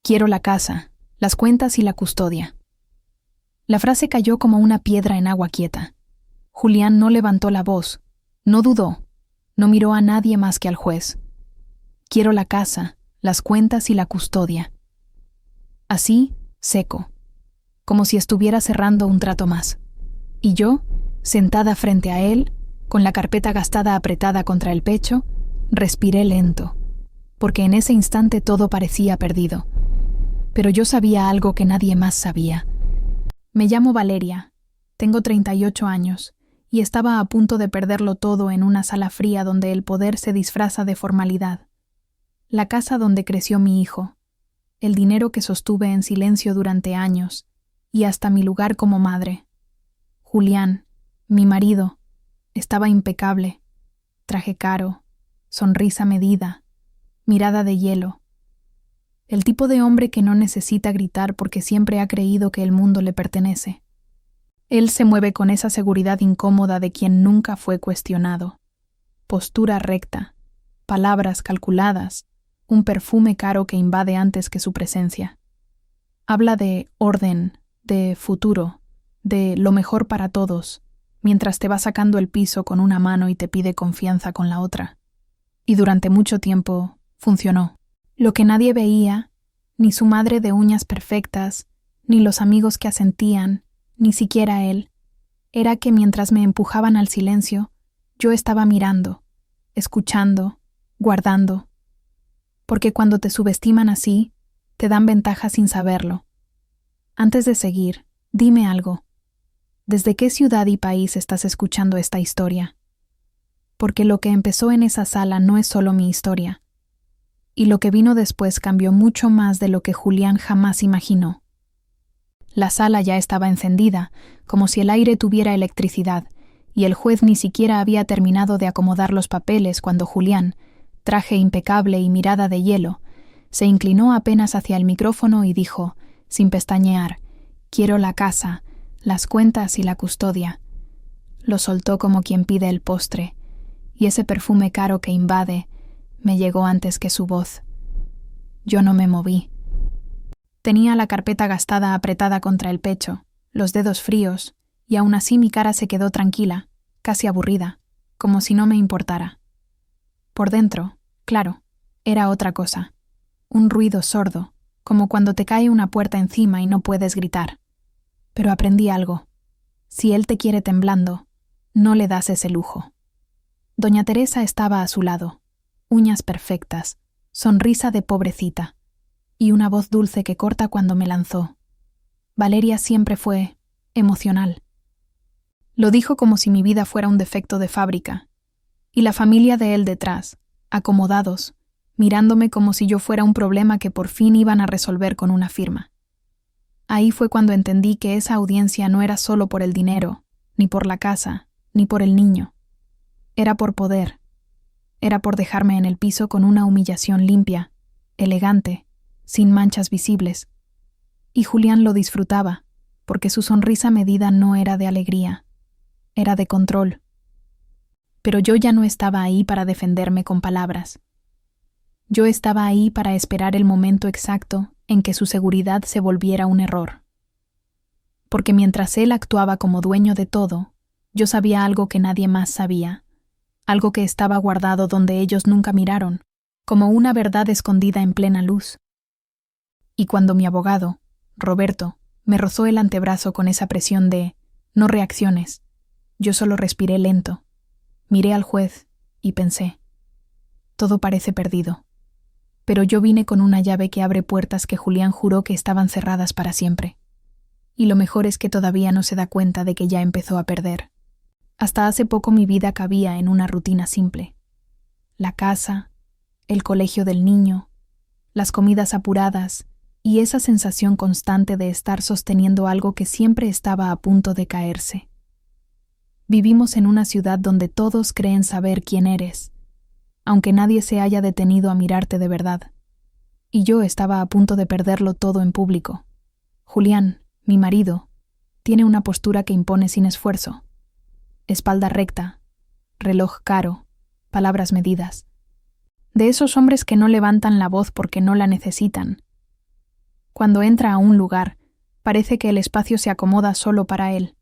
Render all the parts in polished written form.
Quiero la casa, las cuentas y la custodia. La frase cayó como una piedra en agua quieta. Julián no levantó la voz, no dudó, no miró a nadie más que al juez. Quiero la casa, las cuentas y la custodia. Así, seco, como si estuviera cerrando un trato más. Y yo, sentada frente a él, con la carpeta gastada apretada contra el pecho, respiré lento, porque en ese instante todo parecía perdido. Pero yo sabía algo que nadie más sabía. Me llamo Valeria, tengo 38 años, y estaba a punto de perderlo todo en una sala fría donde el poder se disfraza de formalidad. La casa donde creció mi hijo, el dinero que sostuve en silencio durante años, y hasta mi lugar como madre. Julián, mi marido, estaba impecable, traje caro, sonrisa medida, mirada de hielo. El tipo de hombre que no necesita gritar porque siempre ha creído que el mundo le pertenece. Él se mueve con esa seguridad incómoda de quien nunca fue cuestionado. Postura recta, palabras calculadas, un perfume caro que invade antes que su presencia. Habla de orden, de futuro, de lo mejor para todos, mientras te va sacando el piso con una mano y te pide confianza con la otra. Y durante mucho tiempo funcionó. Lo que nadie veía, ni su madre de uñas perfectas, ni los amigos que asentían, ni siquiera él, era que mientras me empujaban al silencio, yo estaba mirando, escuchando, guardando. Porque cuando te subestiman así, te dan ventaja sin saberlo. Antes de seguir, dime algo. ¿Desde qué ciudad y país estás escuchando esta historia? Porque lo que empezó en esa sala no es solo mi historia. Y lo que vino después cambió mucho más de lo que Julián jamás imaginó. La sala ya estaba encendida, como si el aire tuviera electricidad, y el juez ni siquiera había terminado de acomodar los papeles cuando Julián, traje impecable y mirada de hielo, se inclinó apenas hacia el micrófono y dijo, sin pestañear, «Quiero la casa, las cuentas y la custodia». Lo soltó como quien pide el postre, y ese perfume caro que invade me llegó antes que su voz. Yo no me moví. Tenía la carpeta gastada apretada contra el pecho, los dedos fríos, y aún así mi cara se quedó tranquila, casi aburrida, como si no me importara. Por dentro, claro, era otra cosa. Un ruido sordo, como cuando te cae una puerta encima y no puedes gritar. Pero aprendí algo. Si él te quiere temblando, no le das ese lujo. Doña Teresa estaba a su lado, uñas perfectas, sonrisa de pobrecita, y una voz dulce que corta cuando me lanzó. Valeria siempre fue emocional. Lo dijo como si mi vida fuera un defecto de fábrica, y la familia de él detrás, acomodados, mirándome como si yo fuera un problema que por fin iban a resolver con una firma. Ahí fue cuando entendí que esa audiencia no era solo por el dinero, ni por la casa, ni por el niño. Era por poder. Era por dejarme en el piso con una humillación limpia, elegante, sin manchas visibles. Y Julián lo disfrutaba, porque su sonrisa medida no era de alegría, era de control. Pero yo ya no estaba ahí para defenderme con palabras. Yo estaba ahí para esperar el momento exacto en que su seguridad se volviera un error. Porque mientras él actuaba como dueño de todo, yo sabía algo que nadie más sabía, algo que estaba guardado donde ellos nunca miraron, como una verdad escondida en plena luz. Y cuando mi abogado, Roberto, me rozó el antebrazo con esa presión de «no reacciones», yo solo respiré lento, miré al juez y pensé, todo parece perdido. Pero yo vine con una llave que abre puertas que Julián juró que estaban cerradas para siempre. Y lo mejor es que todavía no se da cuenta de que ya empezó a perder. Hasta hace poco mi vida cabía en una rutina simple. La casa, el colegio del niño, las comidas apuradas y esa sensación constante de estar sosteniendo algo que siempre estaba a punto de caerse. Vivimos en una ciudad donde todos creen saber quién eres, aunque nadie se haya detenido a mirarte de verdad. Y yo estaba a punto de perderlo todo en público. Julián, mi marido, tiene una postura que impone sin esfuerzo. Espalda recta, reloj caro, palabras medidas. De esos hombres que no levantan la voz porque no la necesitan, Cuando entra a un lugar, parece que el espacio se acomoda solo para él.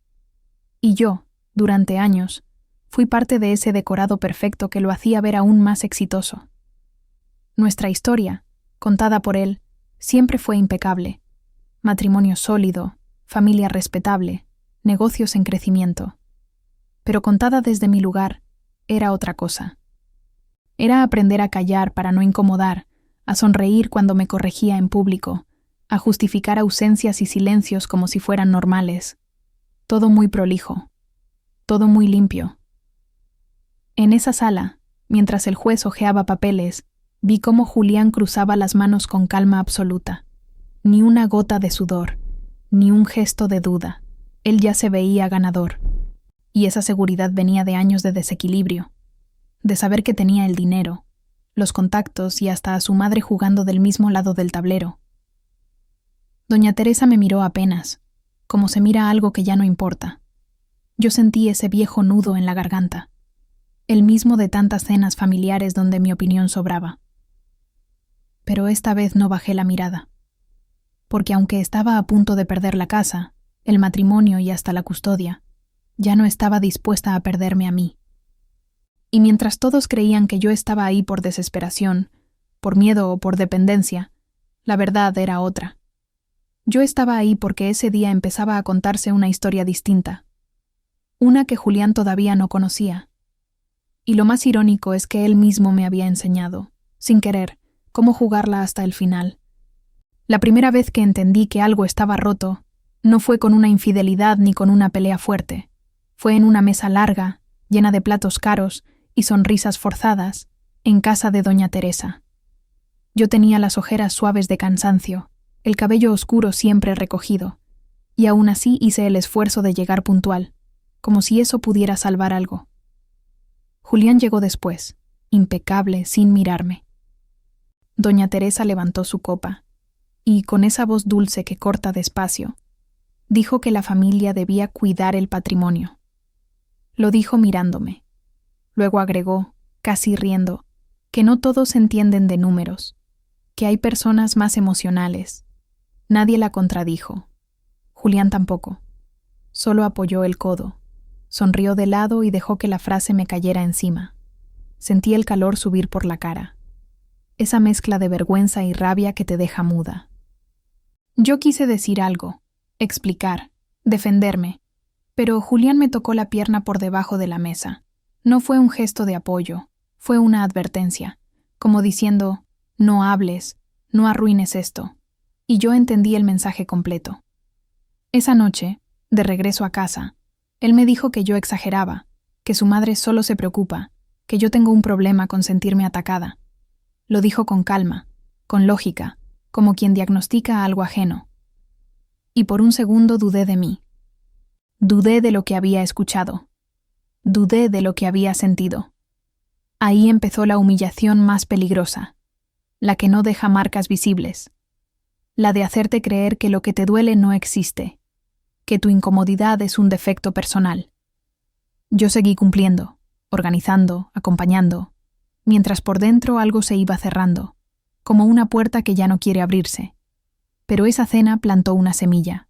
Y yo, durante años, fui parte de ese decorado perfecto que lo hacía ver aún más exitoso. Nuestra historia, contada por él, siempre fue impecable. Matrimonio sólido, familia respetable, negocios en crecimiento. Pero contada desde mi lugar, era otra cosa. Era aprender a callar para no incomodar, a sonreír cuando me corregía en público, a justificar ausencias y silencios como si fueran normales. Todo muy prolijo, todo muy limpio. En esa sala, mientras el juez hojeaba papeles, vi cómo Julián cruzaba las manos con calma absoluta. Ni una gota de sudor, ni un gesto de duda. Él ya se veía ganador. Y esa seguridad venía de años de desequilibrio, de saber que tenía el dinero, los contactos y hasta a su madre jugando del mismo lado del tablero. Doña Teresa me miró apenas, como se mira algo que ya no importa. Yo sentí ese viejo nudo en la garganta, el mismo de tantas cenas familiares donde mi opinión sobraba. Pero esta vez no bajé la mirada, porque aunque estaba a punto de perder la casa, el matrimonio y hasta la custodia, ya no estaba dispuesta a perderme a mí. Y mientras todos creían que yo estaba ahí por desesperación, por miedo o por dependencia, la verdad era otra. Yo estaba ahí porque ese día empezaba a contarse una historia distinta, una que Julián todavía no conocía. Y lo más irónico es que él mismo me había enseñado, sin querer, cómo jugarla hasta el final. La primera vez que entendí que algo estaba roto, no fue con una infidelidad ni con una pelea fuerte. Fue en una mesa larga, llena de platos caros y sonrisas forzadas, en casa de doña Teresa. Yo tenía las ojeras suaves de cansancio, el cabello oscuro siempre recogido, y aún así hice el esfuerzo de llegar puntual, como si eso pudiera salvar algo. Julián llegó después, impecable, sin mirarme. Doña Teresa levantó su copa, y con esa voz dulce que corta despacio, dijo que la familia debía cuidar el patrimonio. Lo dijo mirándome. Luego agregó, casi riendo, que no todos entienden de números, que hay personas más emocionales. Nadie la contradijo. Julián tampoco. Solo apoyó el codo, sonrió de lado y dejó que la frase me cayera encima. Sentí el calor subir por la cara. Esa mezcla de vergüenza y rabia que te deja muda. Yo quise decir algo, explicar, defenderme, pero Julián me tocó la pierna por debajo de la mesa. No fue un gesto de apoyo, fue una advertencia, como diciendo, no hables, no arruines esto. Y yo entendí el mensaje completo. Esa noche, de regreso a casa, él me dijo que yo exageraba, que su madre solo se preocupa, que yo tengo un problema con sentirme atacada. Lo dijo con calma, con lógica, como quien diagnostica algo ajeno. Y por un segundo dudé de mí. Dudé de lo que había escuchado. Dudé de lo que había sentido. Ahí empezó la humillación más peligrosa, la que no deja marcas visibles, la de hacerte creer que lo que te duele no existe, que tu incomodidad es un defecto personal. Yo seguí cumpliendo, organizando, acompañando, mientras por dentro algo se iba cerrando, como una puerta que ya no quiere abrirse. Pero esa cena plantó una semilla,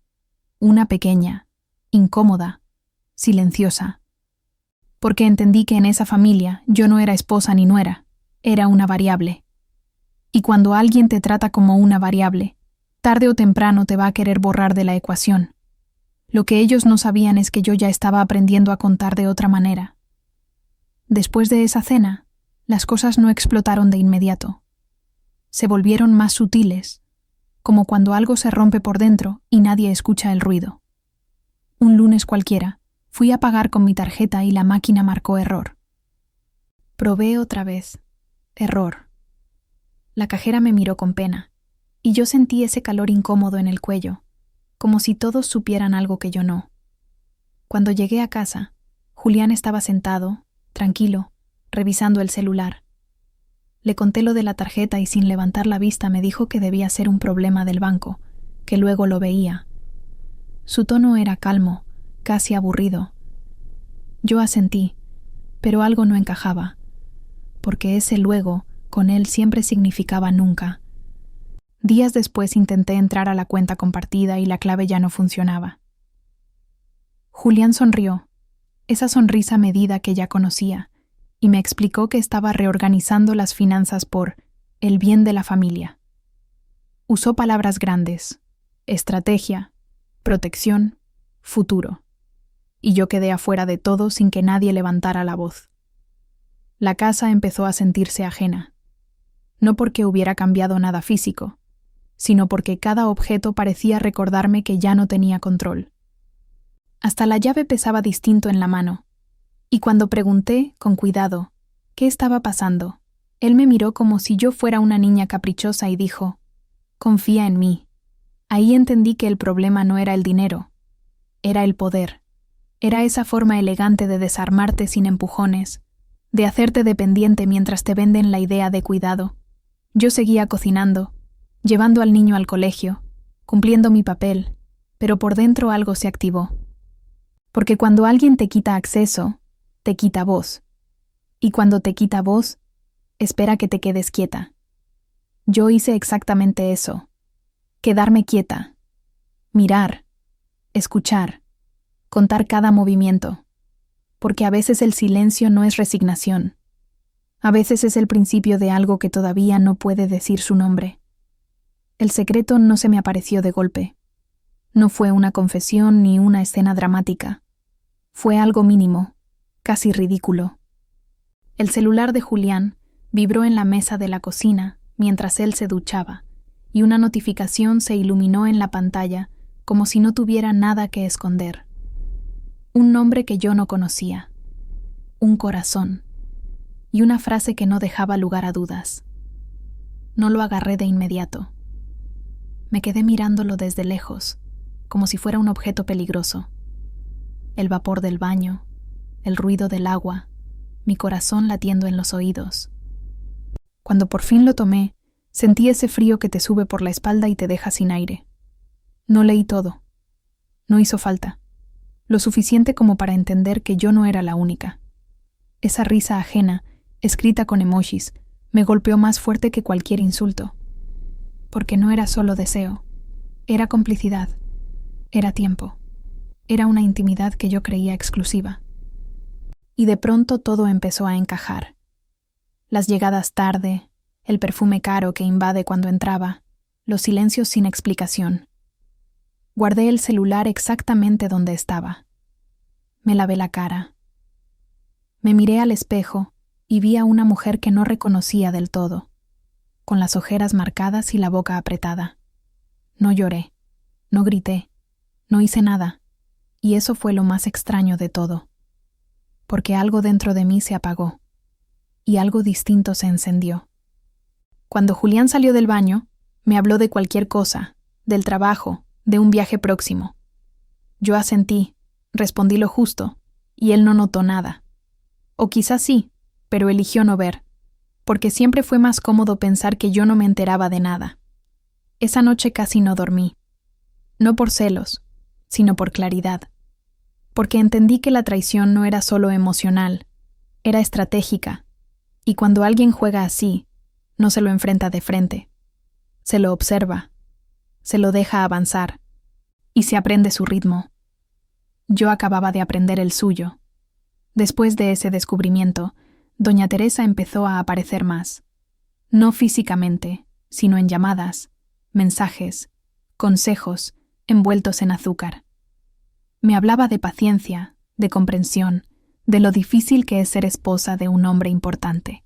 una pequeña, incómoda, silenciosa, porque entendí que en esa familia yo no era esposa ni nuera, era una variable. Y cuando alguien te trata como una variable, tarde o temprano te va a querer borrar de la ecuación. Lo que ellos no sabían es que yo ya estaba aprendiendo a contar de otra manera. Después de esa cena, las cosas no explotaron de inmediato. Se volvieron más sutiles, como cuando algo se rompe por dentro y nadie escucha el ruido. Un lunes cualquiera, fui a pagar con mi tarjeta y la máquina marcó error. Probé otra vez. Error. La cajera me miró con pena, y yo sentí ese calor incómodo en el cuello, como si todos supieran algo que yo no. Cuando llegué a casa, Julián estaba sentado, tranquilo, revisando el celular. Le conté lo de la tarjeta y sin levantar la vista me dijo que debía ser un problema del banco, que luego lo veía. Su tono era calmo, casi aburrido. Yo asentí, pero algo no encajaba, porque ese luego con él siempre significaba nunca. Días después intenté entrar a la cuenta compartida y la clave ya no funcionaba. Julián sonrió, esa sonrisa medida que ya conocía, y me explicó que estaba reorganizando las finanzas por el bien de la familia. Usó palabras grandes: estrategia, protección, futuro. Y yo quedé afuera de todo sin que nadie levantara la voz. La casa empezó a sentirse ajena. No porque hubiera cambiado nada físico, sino porque cada objeto parecía recordarme que ya no tenía control. Hasta la llave pesaba distinto en la mano, y cuando pregunté, con cuidado, qué estaba pasando, él me miró como si yo fuera una niña caprichosa y dijo: «Confía en mí». Ahí entendí que el problema no era el dinero, era el poder. Era esa forma elegante de desarmarte sin empujones, de hacerte dependiente mientras te venden la idea de cuidado. Yo seguía cocinando, llevando al niño al colegio, cumpliendo mi papel, pero por dentro algo se activó. Porque cuando alguien te quita acceso, te quita voz. Y cuando te quita voz, espera que te quedes quieta. Yo hice exactamente eso. Quedarme quieta. Mirar. Escuchar. Contar cada movimiento. Porque a veces el silencio no es resignación. A veces es el principio de algo que todavía no puede decir su nombre. El secreto no se me apareció de golpe. No fue una confesión ni una escena dramática. Fue algo mínimo, casi ridículo. El celular de Julián vibró en la mesa de la cocina mientras él se duchaba, y una notificación se iluminó en la pantalla como si no tuviera nada que esconder. Un nombre que yo no conocía. Un corazón. Y una frase que no dejaba lugar a dudas. No lo agarré de inmediato. Me quedé mirándolo desde lejos, como si fuera un objeto peligroso. El vapor del baño, el ruido del agua, mi corazón latiendo en los oídos. Cuando por fin lo tomé, sentí ese frío que te sube por la espalda y te deja sin aire. No leí todo. No hizo falta. Lo suficiente como para entender que yo no era la única. Esa risa ajena, escrita con emojis, me golpeó más fuerte que cualquier insulto. Porque no era solo deseo. Era complicidad. Era tiempo. Era una intimidad que yo creía exclusiva. Y de pronto todo empezó a encajar. Las llegadas tarde, el perfume caro que invade cuando entraba, los silencios sin explicación. Guardé el celular exactamente donde estaba. Me lavé la cara. Me miré al espejo y vi a una mujer que no reconocía del todo, con las ojeras marcadas y la boca apretada. No lloré, no grité, no hice nada, y eso fue lo más extraño de todo, porque algo dentro de mí se apagó, y algo distinto se encendió. Cuando Julián salió del baño, me habló de cualquier cosa, del trabajo, de un viaje próximo. Yo asentí, respondí lo justo, y él no notó nada. O quizás sí, pero eligió no ver, porque siempre fue más cómodo pensar que yo no me enteraba de nada. Esa noche casi no dormí. No por celos, sino por claridad. Porque entendí que la traición no era solo emocional, era estratégica, y cuando alguien juega así, no se lo enfrenta de frente. Se lo observa, se lo deja avanzar, y se aprende su ritmo. Yo acababa de aprender el suyo. Después de ese descubrimiento, doña Teresa empezó a aparecer más. No físicamente, sino en llamadas, mensajes, consejos, envueltos en azúcar. Me hablaba de paciencia, de comprensión, de lo difícil que es ser esposa de un hombre importante.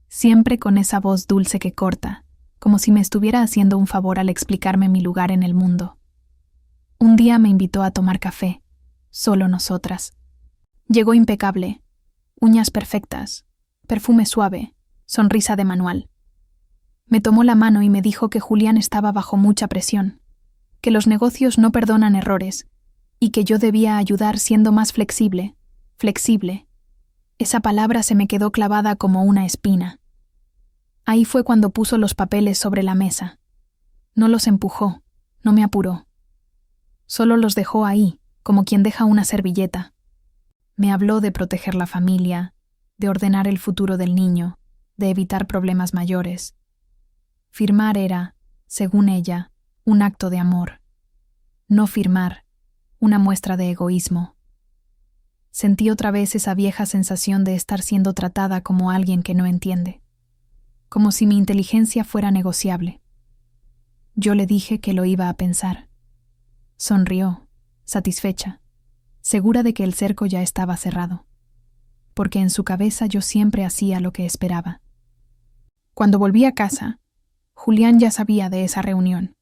Siempre con esa voz dulce que corta, como si me estuviera haciendo un favor al explicarme mi lugar en el mundo. Un día me invitó a tomar café, solo nosotras. Llegó impecable, uñas perfectas, perfume suave, sonrisa de manual. Me tomó la mano y me dijo que Julián estaba bajo mucha presión, que los negocios no perdonan errores y que yo debía ayudar siendo más flexible. Esa palabra se me quedó clavada como una espina. Ahí fue cuando puso los papeles sobre la mesa. No los empujó, no me apuró. Solo los dejó ahí, como quien deja una servilleta. Me habló de proteger la familia, de ordenar el futuro del niño, de evitar problemas mayores. Firmar era, según ella, un acto de amor. No firmar, una muestra de egoísmo. Sentí otra vez esa vieja sensación de estar siendo tratada como alguien que no entiende, como si mi inteligencia fuera negociable. Yo le dije que lo iba a pensar. Sonrió, satisfecha, segura de que el cerco ya estaba cerrado, porque en su cabeza yo siempre hacía lo que esperaba. Cuando volví a casa, Julián ya sabía de esa reunión.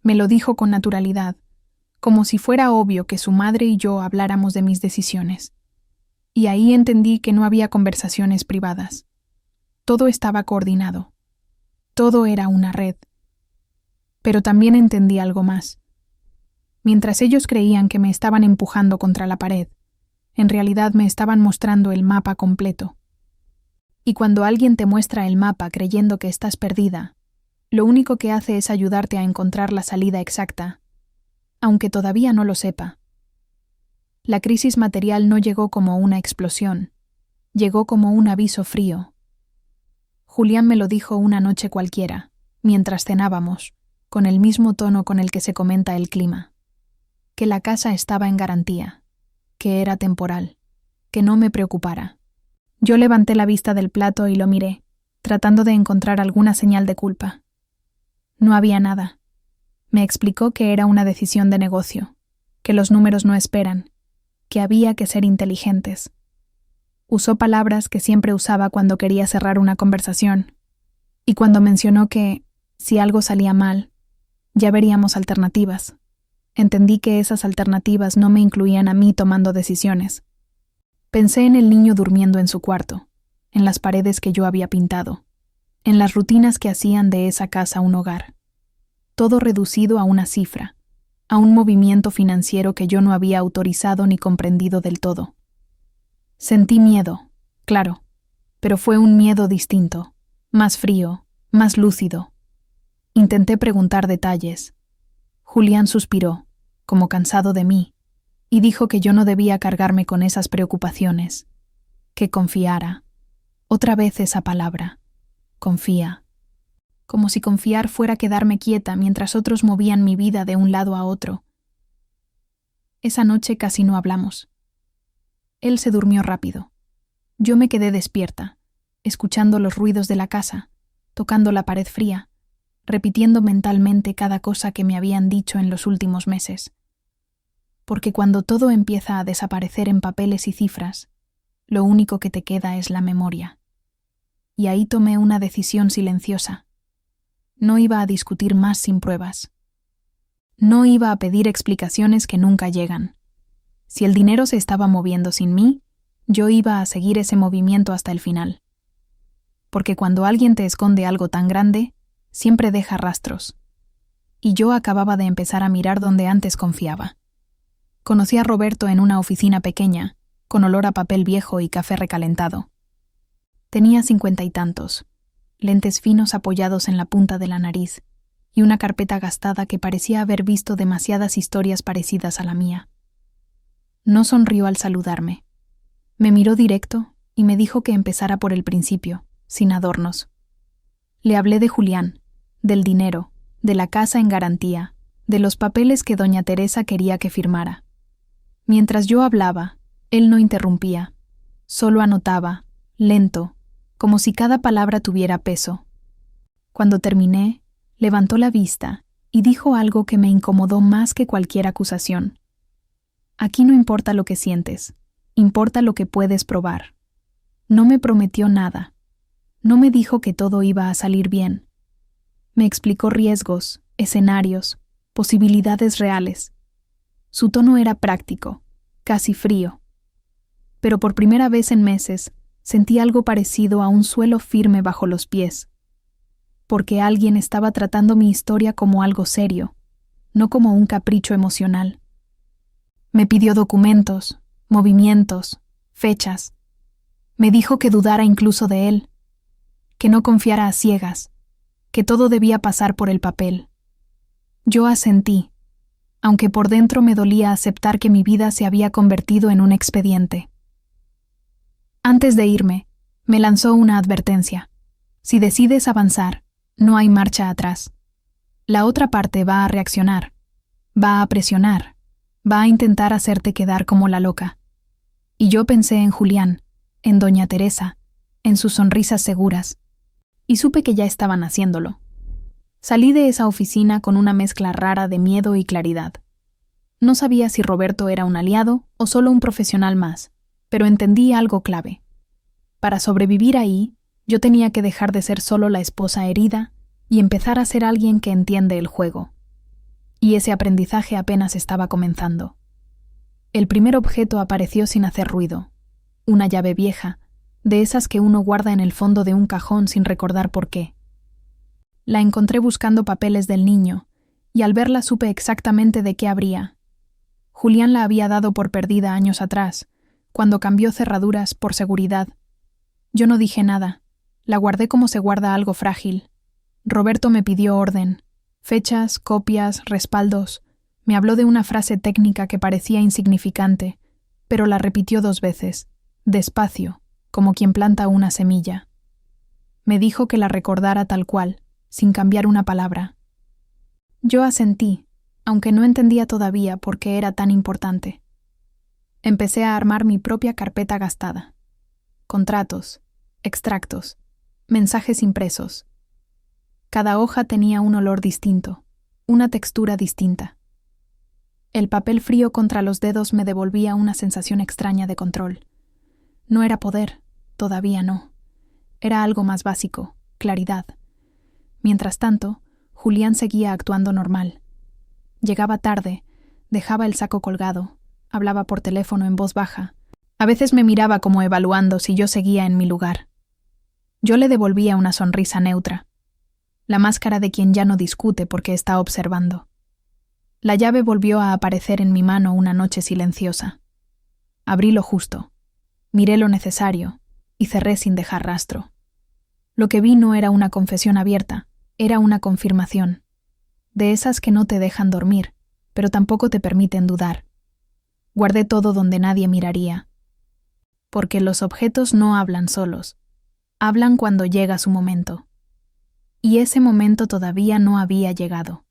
Me lo dijo con naturalidad, como si fuera obvio que su madre y yo habláramos de mis decisiones. Y ahí entendí que no había conversaciones privadas. Todo estaba coordinado. Todo era una red. Pero también entendí algo más. Mientras ellos creían que me estaban empujando contra la pared, en realidad me estaban mostrando el mapa completo. Y cuando alguien te muestra el mapa creyendo que estás perdida, lo único que hace es ayudarte a encontrar la salida exacta, aunque todavía no lo sepa. La crisis material no llegó como una explosión, llegó como un aviso frío. Julián me lo dijo una noche cualquiera, mientras cenábamos, con el mismo tono con el que se comenta el clima. Que la casa estaba en garantía, que era temporal, que no me preocupara. Yo levanté la vista del plato y lo miré, tratando de encontrar alguna señal de culpa. No había nada. Me explicó que era una decisión de negocio, que los números no esperan, que había que ser inteligentes. Usó palabras que siempre usaba cuando quería cerrar una conversación, y cuando mencionó que, si algo salía mal, ya veríamos alternativas. Entendí que esas alternativas no me incluían a mí tomando decisiones. Pensé en el niño durmiendo en su cuarto, en las paredes que yo había pintado, en las rutinas que hacían de esa casa un hogar. Todo reducido a una cifra, a un movimiento financiero que yo no había autorizado ni comprendido del todo. Sentí miedo, claro, pero fue un miedo distinto, más frío, más lúcido. Intenté preguntar detalles. Julián suspiró, como cansado de mí, y dijo que yo no debía cargarme con esas preocupaciones, que confiara. Otra vez esa palabra, confía. Como si confiar fuera quedarme quieta mientras otros movían mi vida de un lado a otro. Esa noche casi no hablamos. Él se durmió rápido. Yo me quedé despierta, escuchando los ruidos de la casa, tocando la pared fría, repitiendo mentalmente cada cosa que me habían dicho en los últimos meses. Porque cuando todo empieza a desaparecer en papeles y cifras, lo único que te queda es la memoria. Y ahí tomé una decisión silenciosa. No iba a discutir más sin pruebas. No iba a pedir explicaciones que nunca llegan. Si el dinero se estaba moviendo sin mí, yo iba a seguir ese movimiento hasta el final. Porque cuando alguien te esconde algo tan grande, siempre deja rastros. Y yo acababa de empezar a mirar donde antes confiaba. Conocí a Roberto en una oficina pequeña, con olor a papel viejo y café recalentado. Tenía 50 y tantos, lentes finos apoyados en la punta de la nariz, y una carpeta gastada que parecía haber visto demasiadas historias parecidas a la mía. No sonrió al saludarme. Me miró directo y me dijo que empezara por el principio, sin adornos. Le hablé de Julián, del dinero, de la casa en garantía, de los papeles que doña Teresa quería que firmara. Mientras yo hablaba, él no interrumpía, solo anotaba, lento, como si cada palabra tuviera peso. Cuando terminé, levantó la vista y dijo algo que me incomodó más que cualquier acusación. Aquí no importa lo que sientes, importa lo que puedes probar. No me prometió nada. No me dijo que todo iba a salir bien. Me explicó riesgos, escenarios, posibilidades reales. Su tono era práctico, casi frío. Pero por primera vez en meses sentí algo parecido a un suelo firme bajo los pies. Porque alguien estaba tratando mi historia como algo serio, no como un capricho emocional. Me pidió documentos, movimientos, fechas. Me dijo que dudara incluso de él, que no confiara a ciegas, que todo debía pasar por el papel. Yo asentí, aunque por dentro me dolía aceptar que mi vida se había convertido en un expediente. Antes de irme, me lanzó una advertencia. Si decides avanzar, no hay marcha atrás. La otra parte va a reaccionar, va a presionar, va a intentar hacerte quedar como la loca. Y yo pensé en Julián, en doña Teresa, en sus sonrisas seguras, y supe que ya estaban haciéndolo. Salí de esa oficina con una mezcla rara de miedo y claridad. No sabía si Roberto era un aliado o solo un profesional más, pero entendí algo clave. Para sobrevivir ahí, yo tenía que dejar de ser solo la esposa herida y empezar a ser alguien que entiende el juego. Y ese aprendizaje apenas estaba comenzando. El primer objeto apareció sin hacer ruido. Una llave vieja, de esas que uno guarda en el fondo de un cajón sin recordar por qué. La encontré buscando papeles del niño, y al verla supe exactamente de qué habría. Julián la había dado por perdida años atrás, cuando cambió cerraduras por seguridad. Yo no dije nada, la guardé como se guarda algo frágil. Roberto me pidió orden, fechas, copias, respaldos. Me habló de una frase técnica que parecía insignificante, pero la repitió 2 veces, despacio, como quien planta una semilla. Me dijo que la recordara tal cual, sin cambiar una palabra. Yo asentí, aunque no entendía todavía por qué era tan importante. Empecé a armar mi propia carpeta gastada. Contratos, extractos, mensajes impresos. Cada hoja tenía un olor distinto, una textura distinta. El papel frío contra los dedos me devolvía una sensación extraña de control. No era poder, todavía no. Era algo más básico, claridad. Mientras tanto, Julián seguía actuando normal. Llegaba tarde, dejaba el saco colgado, hablaba por teléfono en voz baja. A veces me miraba como evaluando si yo seguía en mi lugar. Yo le devolvía una sonrisa neutra, la máscara de quien ya no discute porque está observando. La llave volvió a aparecer en mi mano una noche silenciosa. Abrí lo justo, miré lo necesario y cerré sin dejar rastro. Lo que vi no era una confesión abierta, era una confirmación, de esas que no te dejan dormir, pero tampoco te permiten dudar. Guardé todo donde nadie miraría. Porque los objetos no hablan solos, hablan cuando llega su momento. Y ese momento todavía no había llegado.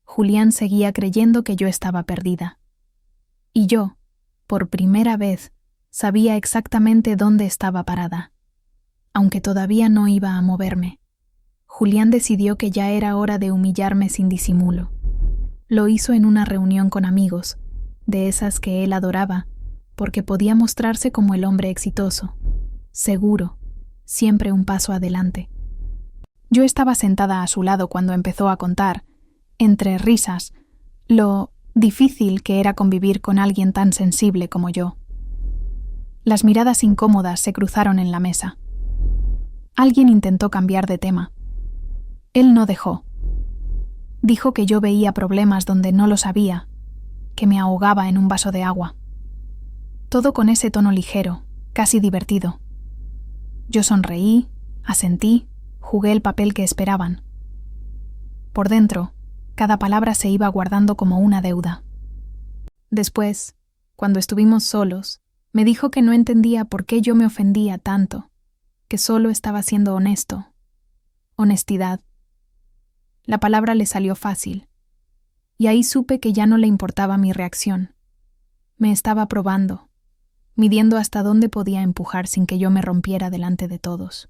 Julián seguía creyendo que yo estaba perdida. Y yo, por primera vez, sabía exactamente dónde estaba parada. Aunque todavía no iba a moverme. Julián decidió que ya era hora de humillarme sin disimulo. Lo hizo en una reunión con amigos, de esas que él adoraba, porque podía mostrarse como el hombre exitoso, seguro, siempre un paso adelante. Yo estaba sentada a su lado cuando empezó a contar, entre risas, lo difícil que era convivir con alguien tan sensible como yo. Las miradas incómodas se cruzaron en la mesa. Alguien intentó cambiar de tema. Él no dejó. Dijo que yo veía problemas donde no los había, que me ahogaba en un vaso de agua. Todo con ese tono ligero, casi divertido. Yo sonreí, asentí, jugué el papel que esperaban. Por dentro, cada palabra se iba guardando como una deuda. Después, cuando estuvimos solos, me dijo que no entendía por qué yo me ofendía tanto, que solo estaba siendo honesto. Honestidad. La palabra le salió fácil, y ahí supe que ya no le importaba mi reacción. Me estaba probando, midiendo hasta dónde podía empujar sin que yo me rompiera delante de todos.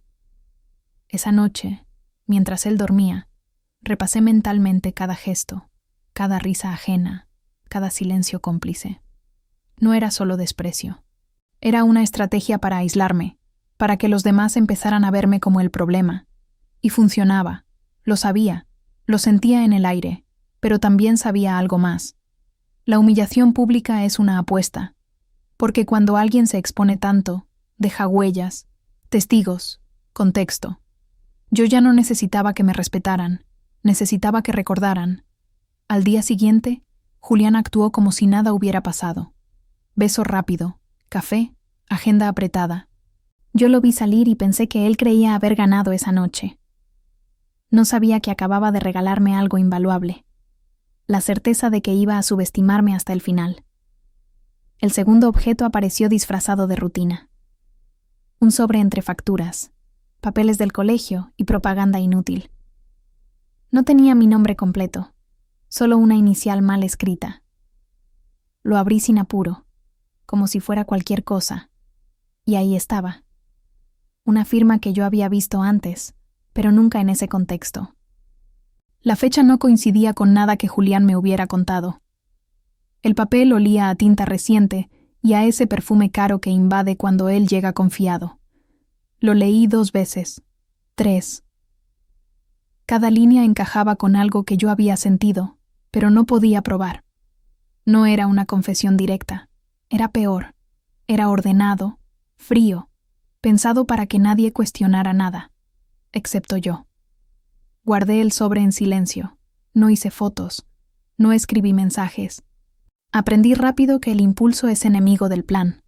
Esa noche, mientras él dormía, repasé mentalmente cada gesto, cada risa ajena, cada silencio cómplice. No era solo desprecio. Era una estrategia para aislarme, para que los demás empezaran a verme como el problema. Y funcionaba, lo sabía, lo sentía en el aire, pero también sabía algo más. La humillación pública es una apuesta, porque cuando alguien se expone tanto, deja huellas, testigos, contexto. Yo ya no necesitaba que me respetaran, necesitaba que recordaran. Al día siguiente, Julián actuó como si nada hubiera pasado. Beso rápido, café, agenda apretada. Yo lo vi salir y pensé que él creía haber ganado esa noche. No sabía que acababa de regalarme algo invaluable, la certeza de que iba a subestimarme hasta el final. El segundo objeto apareció disfrazado de rutina. Un sobre entre facturas, papeles del colegio y propaganda inútil. No tenía mi nombre completo, solo una inicial mal escrita. Lo abrí sin apuro, como si fuera cualquier cosa, y ahí estaba. Una firma que yo había visto antes, pero nunca en ese contexto. La fecha no coincidía con nada que Julián me hubiera contado. El papel olía a tinta reciente y a ese perfume caro que invade cuando él llega confiado. Lo leí 2 veces, 3. Cada línea encajaba con algo que yo había sentido, pero no podía probar. No era una confesión directa, era peor, era ordenado, frío, pensado para que nadie cuestionara nada, excepto yo. Guardé el sobre en silencio, no hice fotos, no escribí mensajes. Aprendí rápido que el impulso es enemigo del plan.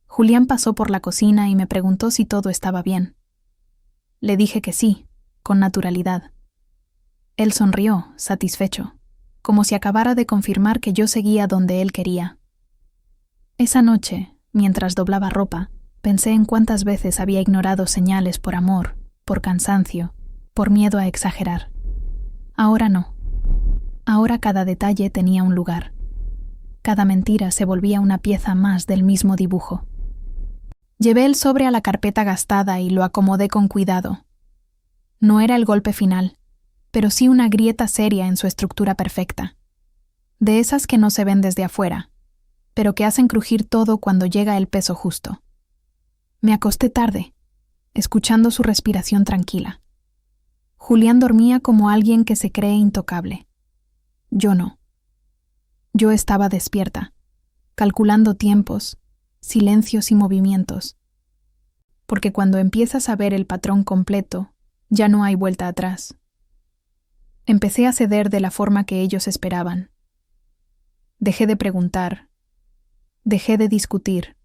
Julián pasó por la cocina y me preguntó si todo estaba bien. Le dije que sí, con naturalidad. Él sonrió, satisfecho, como si acabara de confirmar que yo seguía donde él quería. Esa noche, mientras doblaba ropa, pensé en cuántas veces había ignorado señales por amor, por cansancio, por miedo a exagerar. Ahora no. Ahora cada detalle tenía un lugar. Cada mentira se volvía una pieza más del mismo dibujo. Llevé el sobre a la carpeta gastada y lo acomodé con cuidado. No era el golpe final, pero sí una grieta seria en su estructura perfecta. De esas que no se ven desde afuera, pero que hacen crujir todo cuando llega el peso justo. Me acosté tarde, escuchando su respiración tranquila. Julián dormía como alguien que se cree intocable. Yo no. Yo estaba despierta, calculando tiempos, silencios y movimientos. Porque cuando empiezas a ver el patrón completo, ya no hay vuelta atrás. Empecé a ceder de la forma que ellos esperaban. Dejé de preguntar. Dejé de discutir.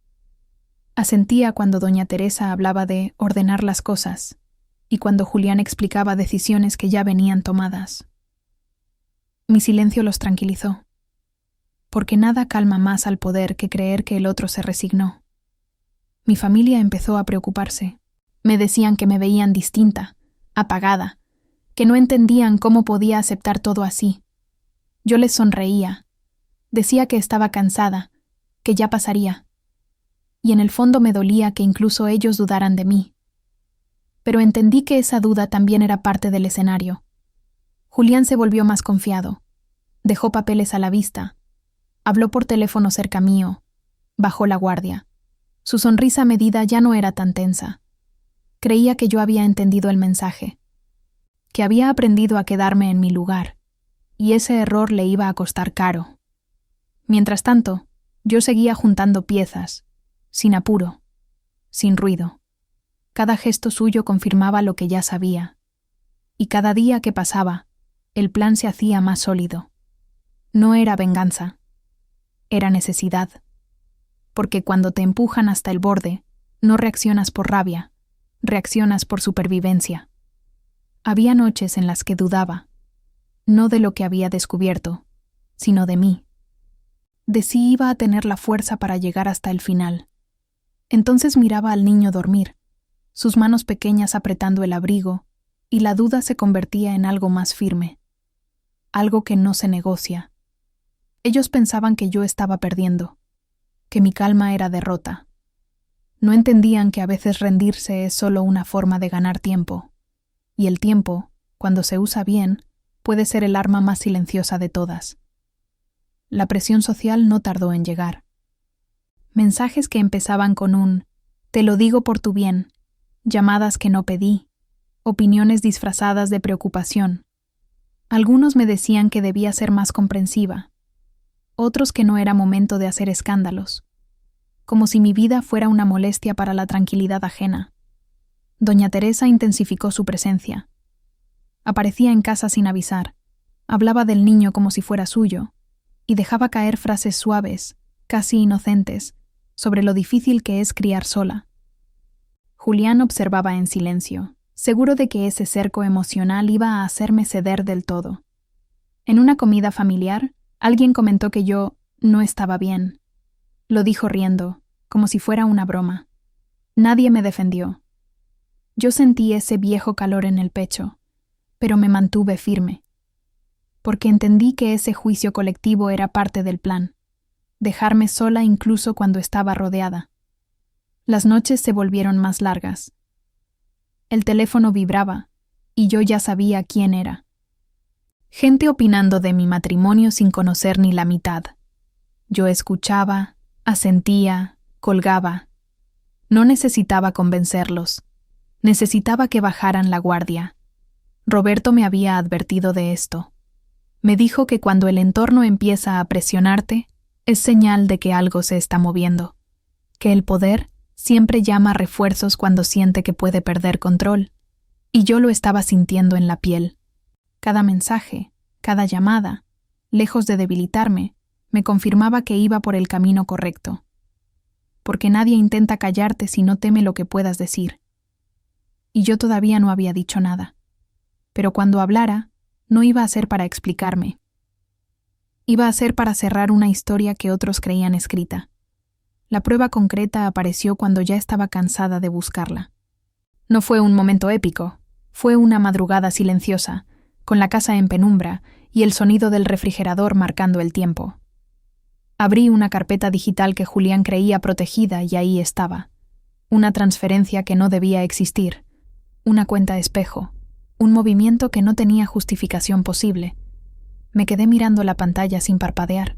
Asentía cuando doña Teresa hablaba de ordenar las cosas y cuando Julián explicaba decisiones que ya venían tomadas. Mi silencio los tranquilizó, porque nada calma más al poder que creer que el otro se resignó. Mi familia empezó a preocuparse. Me decían que me veían distinta, apagada, que no entendían cómo podía aceptar todo así. Yo les sonreía. Decía que estaba cansada, que ya pasaría. Y en el fondo me dolía que incluso ellos dudaran de mí. Pero entendí que esa duda también era parte del escenario. Julián se volvió más confiado. Dejó papeles a la vista. Habló por teléfono cerca mío. Bajó la guardia. Su sonrisa medida ya no era tan tensa. Creía que yo había entendido el mensaje. Que había aprendido a quedarme en mi lugar. Y ese error le iba a costar caro. Mientras tanto, yo seguía juntando piezas, sin apuro, sin ruido. Cada gesto suyo confirmaba lo que ya sabía. Y cada día que pasaba, el plan se hacía más sólido. No era venganza, era necesidad. Porque cuando te empujan hasta el borde, no reaccionas por rabia, reaccionas por supervivencia. Había noches en las que dudaba, no de lo que había descubierto, sino de mí. De si iba a tener la fuerza para llegar hasta el final. Entonces miraba al niño dormir, sus manos pequeñas apretando el abrigo, y la duda se convertía en algo más firme, algo que no se negocia. Ellos pensaban que yo estaba perdiendo, que mi calma era derrota. No entendían que a veces rendirse es solo una forma de ganar tiempo, y el tiempo, cuando se usa bien, puede ser el arma más silenciosa de todas. La presión social no tardó en llegar. Mensajes que empezaban con un «te lo digo por tu bien», llamadas que no pedí, opiniones disfrazadas de preocupación. Algunos me decían que debía ser más comprensiva, otros que no era momento de hacer escándalos, como si mi vida fuera una molestia para la tranquilidad ajena. Doña Teresa intensificó su presencia. Aparecía en casa sin avisar, hablaba del niño como si fuera suyo, y dejaba caer frases suaves, casi inocentes, sobre lo difícil que es criar sola. Julián observaba en silencio, seguro de que ese cerco emocional iba a hacerme ceder del todo. En una comida familiar, alguien comentó que yo no estaba bien. Lo dijo riendo, como si fuera una broma. Nadie me defendió. Yo sentí ese viejo calor en el pecho, pero me mantuve firme, porque entendí que ese juicio colectivo era parte del plan, dejarme sola incluso cuando estaba rodeada. Las noches se volvieron más largas. El teléfono vibraba, y yo ya sabía quién era. Gente opinando de mi matrimonio sin conocer ni la mitad. Yo escuchaba, asentía, colgaba. No necesitaba convencerlos. Necesitaba que bajaran la guardia. Roberto me había advertido de esto. Me dijo que cuando el entorno empieza a presionarte, es señal de que algo se está moviendo, que el poder siempre llama refuerzos cuando siente que puede perder control, y yo lo estaba sintiendo en la piel. Cada mensaje, cada llamada, lejos de debilitarme, me confirmaba que iba por el camino correcto. Porque nadie intenta callarte si no teme lo que puedas decir. Y yo todavía no había dicho nada. Pero cuando hablara, no iba a ser para explicarme. Iba a ser para cerrar una historia que otros creían escrita. La prueba concreta apareció cuando ya estaba cansada de buscarla. No fue un momento épico, fue una madrugada silenciosa, con la casa en penumbra y el sonido del refrigerador marcando el tiempo. Abrí una carpeta digital que Julián creía protegida y ahí estaba. Una transferencia que no debía existir, una cuenta espejo, un movimiento que no tenía justificación posible. Me quedé mirando la pantalla sin parpadear.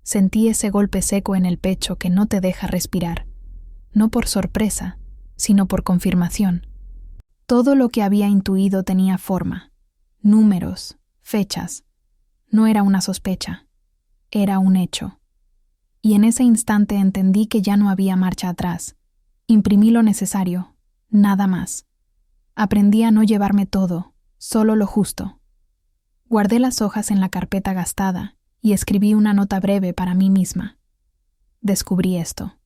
Sentí ese golpe seco en el pecho que no te deja respirar, no por sorpresa, sino por confirmación. Todo lo que había intuido tenía forma, números, fechas. No era una sospecha, era un hecho. Y en ese instante entendí que ya no había marcha atrás. Imprimí lo necesario, nada más. Aprendí a no llevarme todo, solo lo justo. Guardé las hojas en la carpeta gastada y escribí una nota breve para mí misma. Descubrí esto.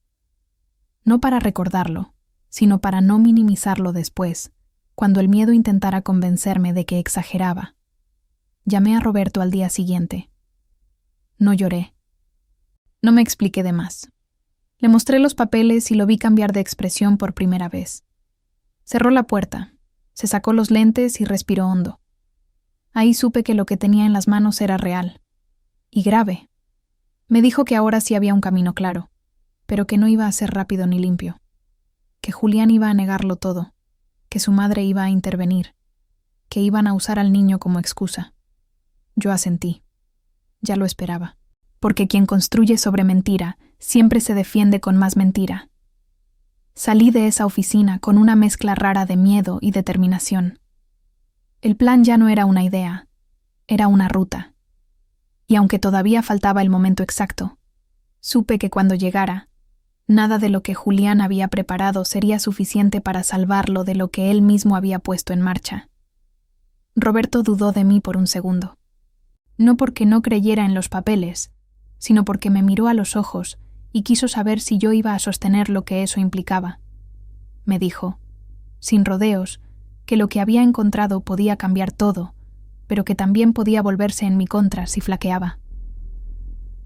No para recordarlo, sino para no minimizarlo después, cuando el miedo intentara convencerme de que exageraba. Llamé a Roberto al día siguiente. No lloré. No me expliqué de más. Le mostré los papeles y lo vi cambiar de expresión por primera vez. Cerró la puerta, se sacó los lentes y respiró hondo. Ahí supe que lo que tenía en las manos era real. Y grave. Me dijo que ahora sí había un camino claro, pero que no iba a ser rápido ni limpio. Que Julián iba a negarlo todo, que su madre iba a intervenir, que iban a usar al niño como excusa. Yo asentí. Ya lo esperaba. Porque quien construye sobre mentira siempre se defiende con más mentira. Salí de esa oficina con una mezcla rara de miedo y determinación. El plan ya no era una idea, era una ruta. Y aunque todavía faltaba el momento exacto, supe que cuando llegara, nada de lo que Julián había preparado sería suficiente para salvarlo de lo que él mismo había puesto en marcha. Roberto dudó de mí por un segundo. No porque no creyera en los papeles, sino porque me miró a los ojos y quiso saber si yo iba a sostener lo que eso implicaba. Me dijo, sin rodeos, que lo que había encontrado podía cambiar todo, pero que también podía volverse en mi contra si flaqueaba.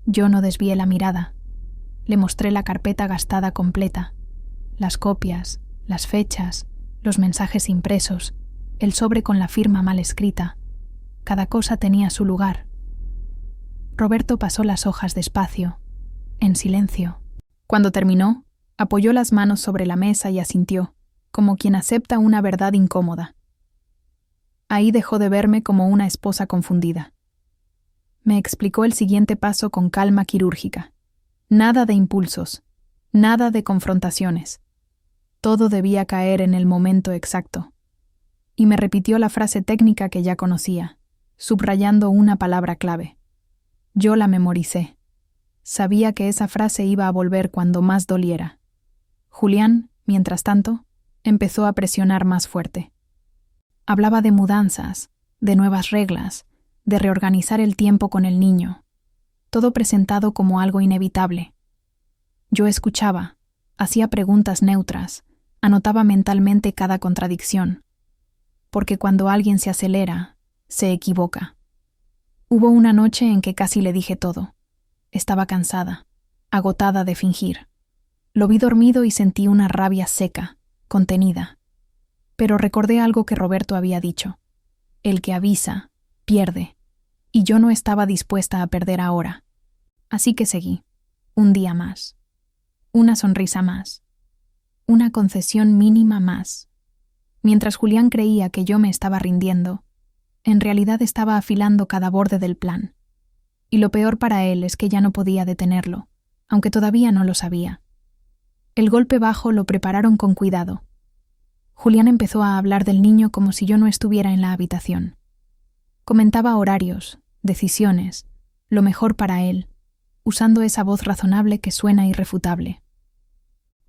Yo no desvié la mirada. Le mostré la carpeta gastada completa, las copias, las fechas, los mensajes impresos, el sobre con la firma mal escrita. Cada cosa tenía su lugar. Roberto pasó las hojas despacio, en silencio. Cuando terminó, apoyó las manos sobre la mesa y asintió, como quien acepta una verdad incómoda. Ahí dejó de verme como una esposa confundida. Me explicó el siguiente paso con calma quirúrgica. Nada de impulsos, nada de confrontaciones. Todo debía caer en el momento exacto. Y me repitió la frase técnica que ya conocía, subrayando una palabra clave. Yo la memoricé. Sabía que esa frase iba a volver cuando más doliera. Julián, mientras tanto, empezó a presionar más fuerte. Hablaba de mudanzas, de nuevas reglas, de reorganizar el tiempo con el niño, todo presentado como algo inevitable. Yo escuchaba, hacía preguntas neutras, anotaba mentalmente cada contradicción, porque cuando alguien se acelera, se equivoca. Hubo una noche en que casi le dije todo. Estaba cansada, agotada de fingir. Lo vi dormido y sentí una rabia seca, contenida. Pero recordé algo que Roberto había dicho. El que avisa, pierde, y yo no estaba dispuesta a perder ahora. Así que seguí. Un día más. Una sonrisa más. Una concesión mínima más. Mientras Julián creía que yo me estaba rindiendo, en realidad estaba afilando cada borde del plan. Y lo peor para él es que ya no podía detenerlo, aunque todavía no lo sabía. El golpe bajo lo prepararon con cuidado. Julián empezó a hablar del niño como si yo no estuviera en la habitación. Comentaba horarios, decisiones, lo mejor para él, usando esa voz razonable que suena irrefutable.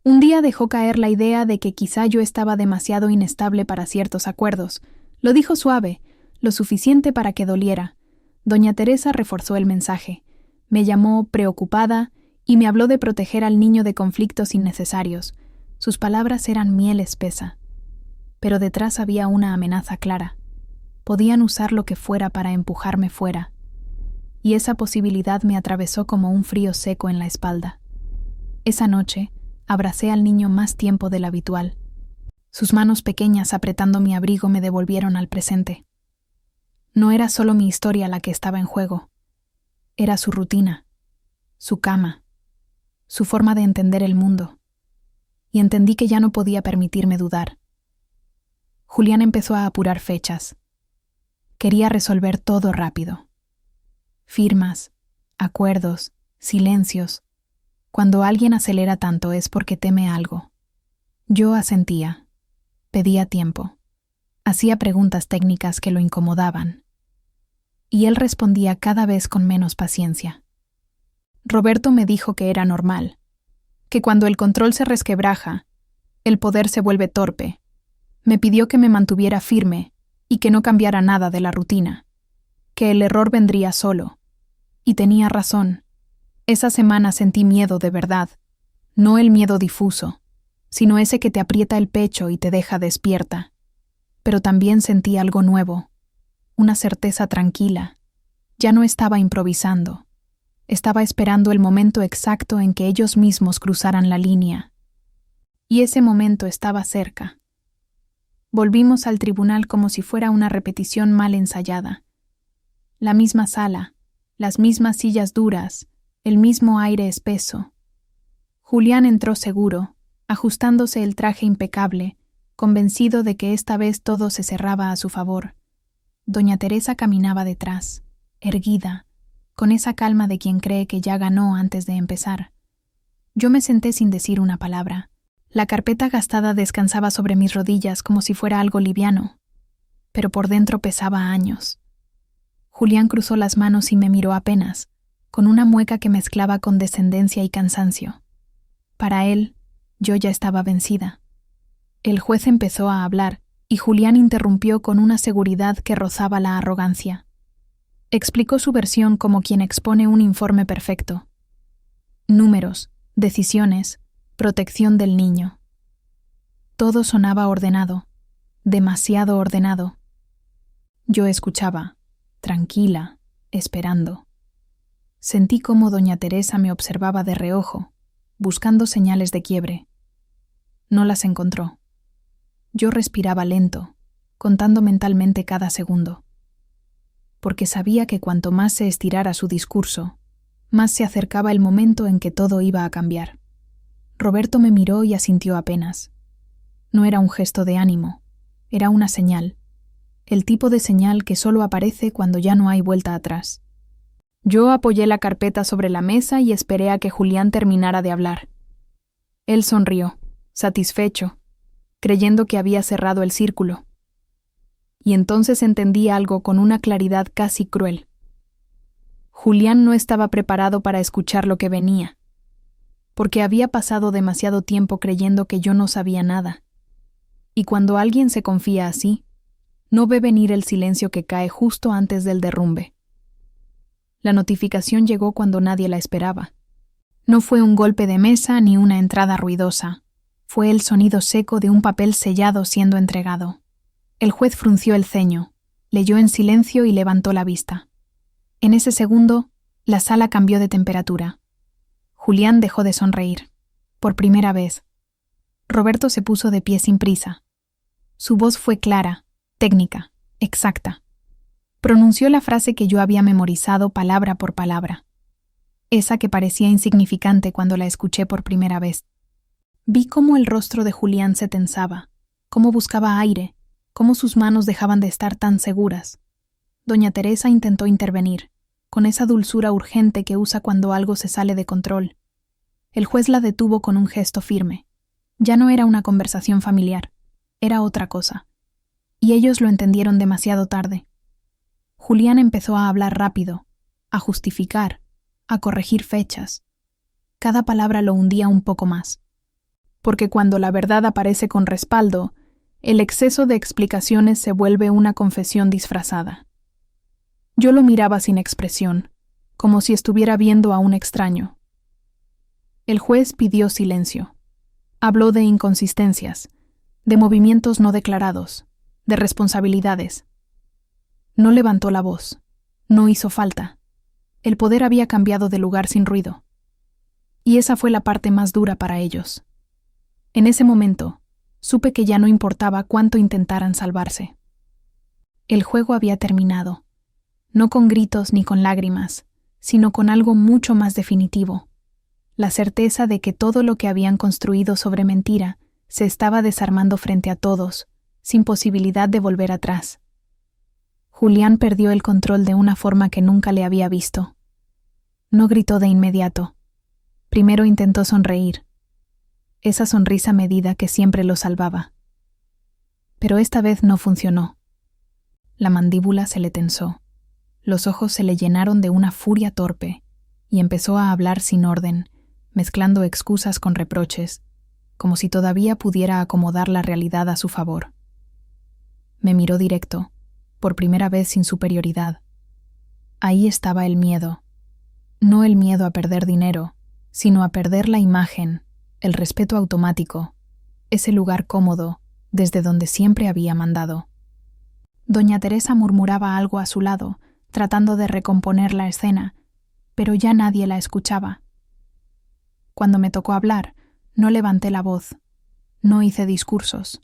Un día dejó caer la idea de que quizá yo estaba demasiado inestable para ciertos acuerdos. Lo dijo suave, lo suficiente para que doliera. Doña Teresa reforzó el mensaje. Me llamó preocupada y me habló de proteger al niño de conflictos innecesarios. Sus palabras eran miel espesa. Pero detrás había una amenaza clara. Podían usar lo que fuera para empujarme fuera. Y esa posibilidad me atravesó como un frío seco en la espalda. Esa noche, abracé al niño más tiempo del habitual. Sus manos pequeñas apretando mi abrigo me devolvieron al presente. No era solo mi historia la que estaba en juego. Era su rutina, su cama, su forma de entender el mundo. Y entendí que ya no podía permitirme dudar. Julián empezó a apurar fechas. Quería resolver todo rápido. Firmas, acuerdos, silencios. Cuando alguien acelera tanto es porque teme algo. Yo asentía. Pedía tiempo. Hacía preguntas técnicas que lo incomodaban. Y él respondía cada vez con menos paciencia. Roberto me dijo que era normal, que cuando el control se resquebraja, el poder se vuelve torpe. Me pidió que me mantuviera firme y que no cambiara nada de la rutina, que el error vendría solo. Y tenía razón. Esa semana sentí miedo de verdad, no el miedo difuso, sino ese que te aprieta el pecho y te deja despierta. Pero también sentí algo nuevo, una certeza tranquila. Ya no estaba improvisando. Estaba esperando el momento exacto en que ellos mismos cruzaran la línea. Y ese momento estaba cerca. Volvimos al tribunal como si fuera una repetición mal ensayada. La misma sala, las mismas sillas duras, el mismo aire espeso. Julián entró seguro, ajustándose el traje impecable, convencido de que esta vez todo se cerraba a su favor. Doña Teresa caminaba detrás, erguida, con esa calma de quien cree que ya ganó antes de empezar. Yo me senté sin decir una palabra. La carpeta gastada descansaba sobre mis rodillas como si fuera algo liviano, pero por dentro pesaba años. Julián cruzó las manos y me miró apenas, con una mueca que mezclaba condescendencia y cansancio. Para él, yo ya estaba vencida. El juez empezó a hablar, y Julián interrumpió con una seguridad que rozaba la arrogancia. Explicó su versión como quien expone un informe perfecto. Números, decisiones, protección del niño. Todo sonaba ordenado, demasiado ordenado. Yo escuchaba, tranquila, esperando. Sentí cómo doña Teresa me observaba de reojo, buscando señales de quiebre. No las encontró. Yo respiraba lento, contando mentalmente cada segundo. Porque sabía que cuanto más se estirara su discurso, más se acercaba el momento en que todo iba a cambiar. Roberto me miró y asintió apenas. No era un gesto de ánimo, era una señal. El tipo de señal que solo aparece cuando ya no hay vuelta atrás. Yo apoyé la carpeta sobre la mesa y esperé a que Julián terminara de hablar. Él sonrió, satisfecho, creyendo que había cerrado el círculo. Y entonces entendí algo con una claridad casi cruel. Julián no estaba preparado para escuchar lo que venía, porque había pasado demasiado tiempo creyendo que yo no sabía nada. Y cuando alguien se confía así, no ve venir el silencio que cae justo antes del derrumbe. La notificación llegó cuando nadie la esperaba. No fue un golpe de mesa ni una entrada ruidosa. Fue el sonido seco de un papel sellado siendo entregado. El juez frunció el ceño, leyó en silencio y levantó la vista. En ese segundo, la sala cambió de temperatura. Julián dejó de sonreír. Por primera vez. Roberto se puso de pie sin prisa. Su voz fue clara, técnica, exacta. Pronunció la frase que yo había memorizado palabra por palabra. Esa que parecía insignificante cuando la escuché por primera vez. Vi cómo el rostro de Julián se tensaba, cómo buscaba aire, cómo sus manos dejaban de estar tan seguras. Doña Teresa intentó intervenir, con esa dulzura urgente que usa cuando algo se sale de control. El juez la detuvo con un gesto firme. Ya no era una conversación familiar, era otra cosa. Y ellos lo entendieron demasiado tarde. Julián empezó a hablar rápido, a justificar, a corregir fechas. Cada palabra lo hundía un poco más. Porque cuando la verdad aparece con respaldo, el exceso de explicaciones se vuelve una confesión disfrazada. Yo lo miraba sin expresión, como si estuviera viendo a un extraño. El juez pidió silencio. Habló de inconsistencias, de movimientos no declarados, de responsabilidades. No levantó la voz, no hizo falta. El poder había cambiado de lugar sin ruido. Y esa fue la parte más dura para ellos. En ese momento, supe que ya no importaba cuánto intentaran salvarse. El juego había terminado, no con gritos ni con lágrimas, sino con algo mucho más definitivo, la certeza de que todo lo que habían construido sobre mentira se estaba desarmando frente a todos, sin posibilidad de volver atrás. Julián perdió el control de una forma que nunca le había visto. No gritó de inmediato. Primero intentó sonreír, esa sonrisa medida que siempre lo salvaba. Pero esta vez no funcionó. La mandíbula se le tensó, los ojos se le llenaron de una furia torpe y empezó a hablar sin orden, mezclando excusas con reproches, como si todavía pudiera acomodar la realidad a su favor. Me miró directo, por primera vez sin superioridad. Ahí estaba el miedo. No el miedo a perder dinero, sino a perder la imagen, el respeto automático, ese lugar cómodo desde donde siempre había mandado. Doña Teresa murmuraba algo a su lado, tratando de recomponer la escena, pero ya nadie la escuchaba. Cuando me tocó hablar, no levanté la voz, no hice discursos.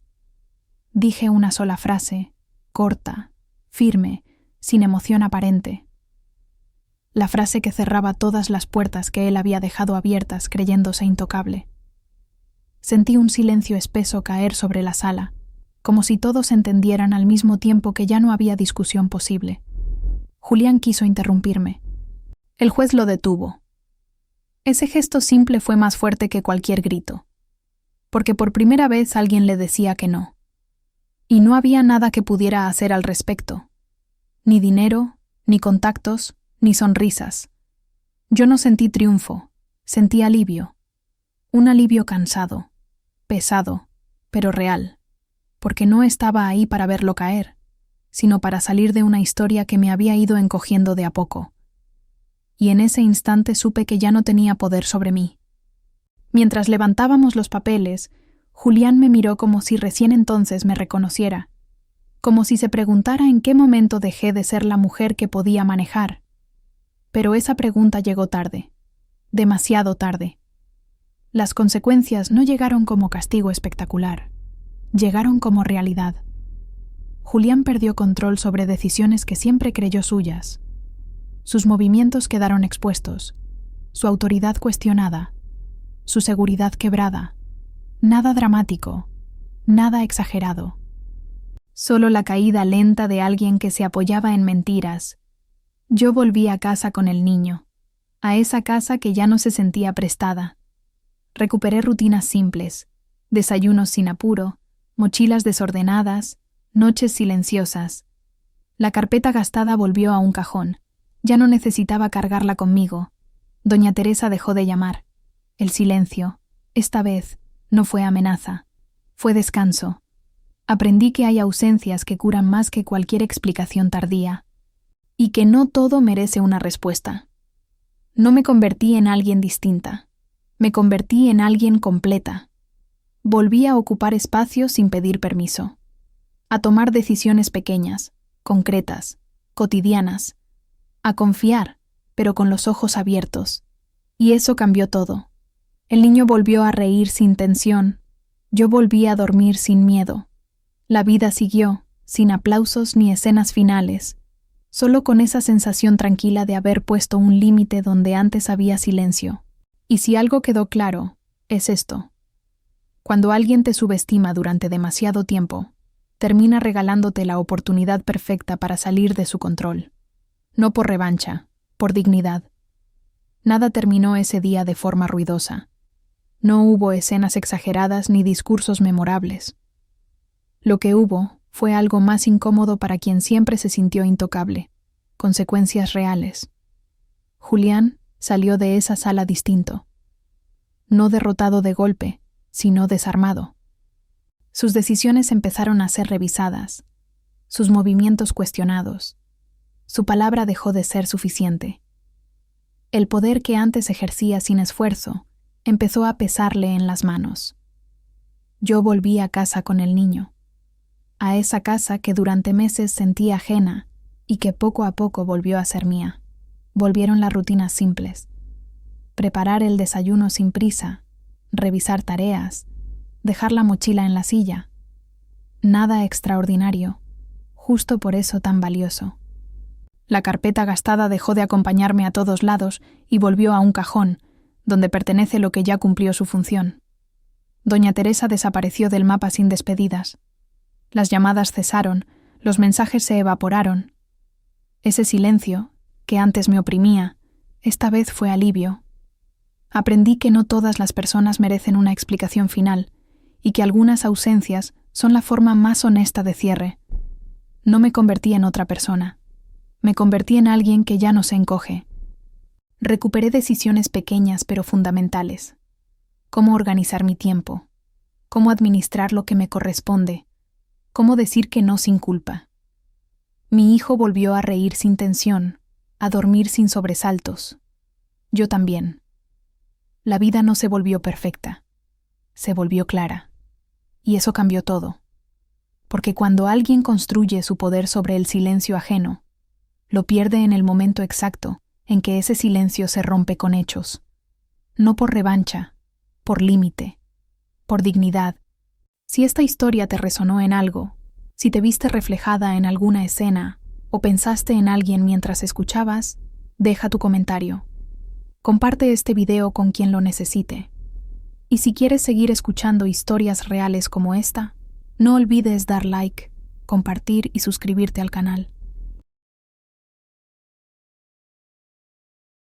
Dije una sola frase, corta, firme, sin emoción aparente. La frase que cerraba todas las puertas que él había dejado abiertas creyéndose intocable. Sentí un silencio espeso caer sobre la sala, como si todos entendieran al mismo tiempo que ya no había discusión posible. Julián quiso interrumpirme. El juez lo detuvo. Ese gesto simple fue más fuerte que cualquier grito, porque por primera vez alguien le decía que no. Y no había nada que pudiera hacer al respecto. Ni dinero, ni contactos, ni sonrisas. Yo no sentí triunfo, sentí alivio. Un alivio cansado, pesado, pero real, porque no estaba ahí para verlo caer, sino para salir de una historia que me había ido encogiendo de a poco. Y en ese instante supe que ya no tenía poder sobre mí. Mientras levantábamos los papeles, Julián me miró como si recién entonces me reconociera, como si se preguntara en qué momento dejé de ser la mujer que podía manejar. Pero esa pregunta llegó tarde, demasiado tarde. Las consecuencias no llegaron como castigo espectacular, llegaron como realidad. Julián perdió control sobre decisiones que siempre creyó suyas. Sus movimientos quedaron expuestos, su autoridad cuestionada, su seguridad quebrada. Nada dramático, nada exagerado. Solo la caída lenta de alguien que se apoyaba en mentiras. Yo volví a casa con el niño, a esa casa que ya no se sentía prestada. Recuperé rutinas simples, desayunos sin apuro, mochilas desordenadas, noches silenciosas. La carpeta gastada volvió a un cajón. Ya no necesitaba cargarla conmigo. Doña Teresa dejó de llamar. El silencio, esta vez, no fue amenaza, fue descanso. Aprendí que hay ausencias que curan más que cualquier explicación tardía, y que no todo merece una respuesta. No me convertí en alguien distinta, me convertí en alguien completa. Volví a ocupar espacios sin pedir permiso, a tomar decisiones pequeñas, concretas, cotidianas, a confiar, pero con los ojos abiertos. Y eso cambió todo. El niño volvió a reír sin tensión. Yo volví a dormir sin miedo. La vida siguió, sin aplausos ni escenas finales, solo con esa sensación tranquila de haber puesto un límite donde antes había silencio. Y si algo quedó claro, es esto. Cuando alguien te subestima durante demasiado tiempo, termina regalándote la oportunidad perfecta para salir de su control. No por revancha, por dignidad. Nada terminó ese día de forma ruidosa. No hubo escenas exageradas ni discursos memorables. Lo que hubo fue algo más incómodo para quien siempre se sintió intocable. Consecuencias reales. Julián salió de esa sala distinto. No derrotado de golpe, sino desarmado. Sus decisiones empezaron a ser revisadas, sus movimientos cuestionados. Su palabra dejó de ser suficiente. El poder que antes ejercía sin esfuerzo empezó a pesarle en las manos. Yo volví a casa con el niño, a esa casa que durante meses sentí ajena y que poco a poco volvió a ser mía. Volvieron las rutinas simples. Preparar el desayuno sin prisa, revisar tareas, dejar la mochila en la silla. Nada extraordinario, justo por eso tan valioso. La carpeta gastada dejó de acompañarme a todos lados y volvió a un cajón, donde pertenece lo que ya cumplió su función. Doña Teresa desapareció del mapa sin despedidas. Las llamadas cesaron, los mensajes se evaporaron. Ese silencio, que antes me oprimía, esta vez fue alivio. Aprendí que no todas las personas merecen una explicación final y que algunas ausencias son la forma más honesta de cierre. No me convertí en otra persona. Me convertí en alguien que ya no se encoge. Recuperé decisiones pequeñas pero fundamentales. Cómo organizar mi tiempo, cómo administrar lo que me corresponde, cómo decir que no sin culpa. Mi hijo volvió a reír sin tensión, a dormir sin sobresaltos. Yo también. La vida no se volvió perfecta, se volvió clara. Y eso cambió todo. Porque cuando alguien construye su poder sobre el silencio ajeno, lo pierde en el momento exacto en que ese silencio se rompe con hechos. No por revancha, por límite, por dignidad. Si esta historia te resonó en algo, si te viste reflejada en alguna escena o pensaste en alguien mientras escuchabas, deja tu comentario. Comparte este video con quien lo necesite. Y si quieres seguir escuchando historias reales como esta, no olvides dar like, compartir y suscribirte al canal.